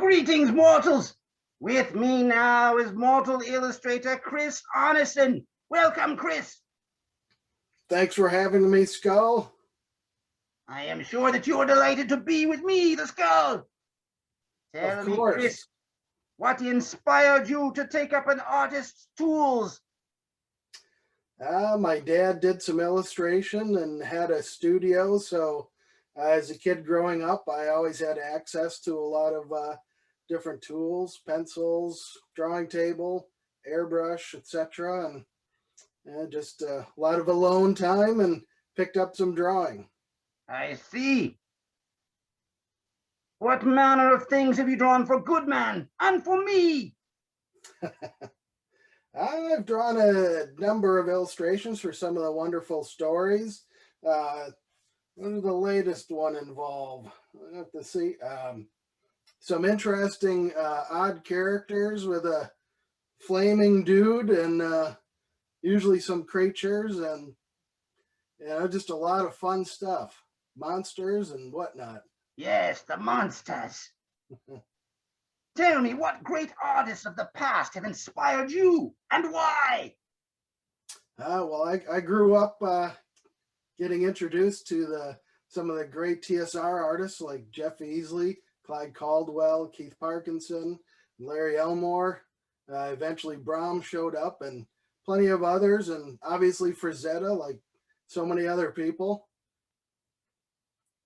Greetings, mortals! With me now is mortal illustrator Chris Arneson. Welcome, Chris. Thanks for having me, Skull. I am sure that you are delighted to be with me, the Skull. Tell me, Chris, what inspired you to take up an artist's tools? My dad did some illustration and had a studio, so as a kid growing up, I always had access to a lot of different tools, pencils, drawing table, airbrush, etc. And just a lot of alone time and picked up some drawing. I see. What manner of things have you drawn for Goodman and for me? I've drawn a number of illustrations for some of the wonderful stories. What did the latest one involve? I have to see. Some interesting odd characters with a flaming dude and usually some creatures and just a lot of fun stuff. Monsters and whatnot. Yes, the monsters. Tell me, what great artists of the past have inspired you and why? Well, I grew up getting introduced to some of the great TSR artists like Jeff Easley, Clyde Caldwell, Keith Parkinson, Larry Elmore. Eventually Brahm showed up and plenty of others, and obviously Frazetta, like so many other people.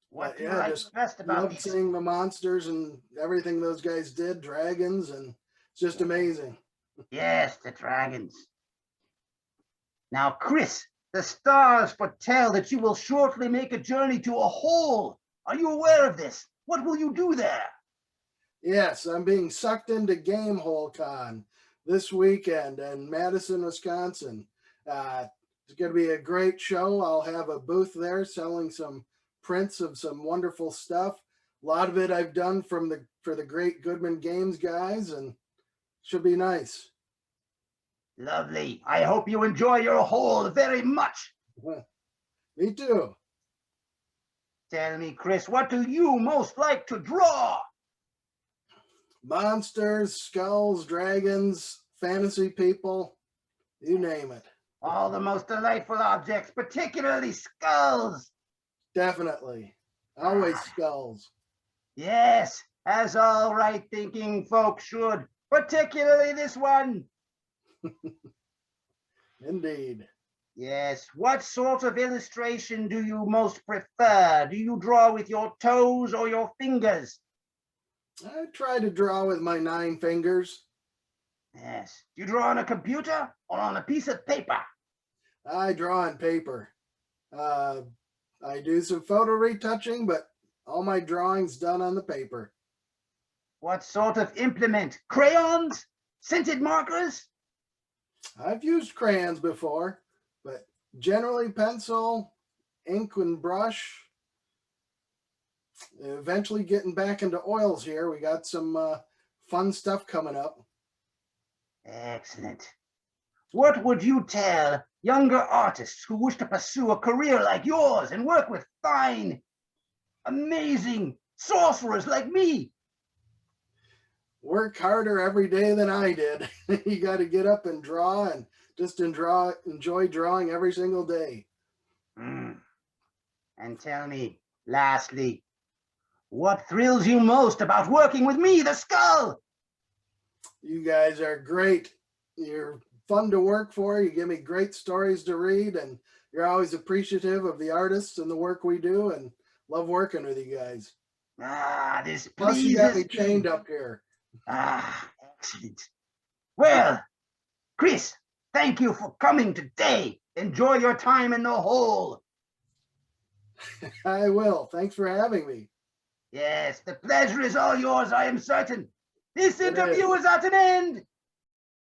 What do you like best about loved seeing the monsters and everything those guys did, dragons, and it's just amazing. Yes, the dragons. Now, Chris, the stars foretell that you will shortly make a journey to a hole. Are you aware of this? What will you do there? Yes, I'm being sucked into Game Hallcon this weekend in Madison, Wisconsin. It's going to be a great show. I'll have a booth there selling some prints of some wonderful stuff. A lot of it I've done for the great Goodman Games guys, and should be nice. Lovely. I hope you enjoy your hole very much. Me too. Tell me, Chris, what do you most like to draw? Monsters, skulls, dragons, fantasy people, you name it. All the most delightful objects, particularly skulls. Definitely. Always skulls. Yes, as all right-thinking folks should, particularly this one. Indeed. Yes. What sort of illustration do you most prefer? Do you draw with your toes or your fingers? I try to draw with my 9 fingers. Yes. Do you draw on a computer or on a piece of paper? I draw on paper. I do some photo retouching, but all my drawings done on the paper. What sort of implement? Crayons? Scented markers? I've used crayons before, but generally pencil, ink and brush. Eventually getting back into oils here. We got some fun stuff coming up. Excellent. What would you tell younger artists who wish to pursue a career like yours and work with fine, amazing sorcerers like me? Work harder every day than I did. You got to get up and draw and just enjoy drawing every single day. And tell me, lastly, what thrills you most about working with me, the Skull? You guys are great. You're fun to work for. You give me great stories to read, and you're always appreciative of the artists and the work we do, and love working with you guys. This pleases Plus you got me chained up here. Excellent. Well, Chris, thank you for coming today. Enjoy your time in the hole. I will. Thanks for having me. Yes, the pleasure is all yours, I am certain. This interview is at an end.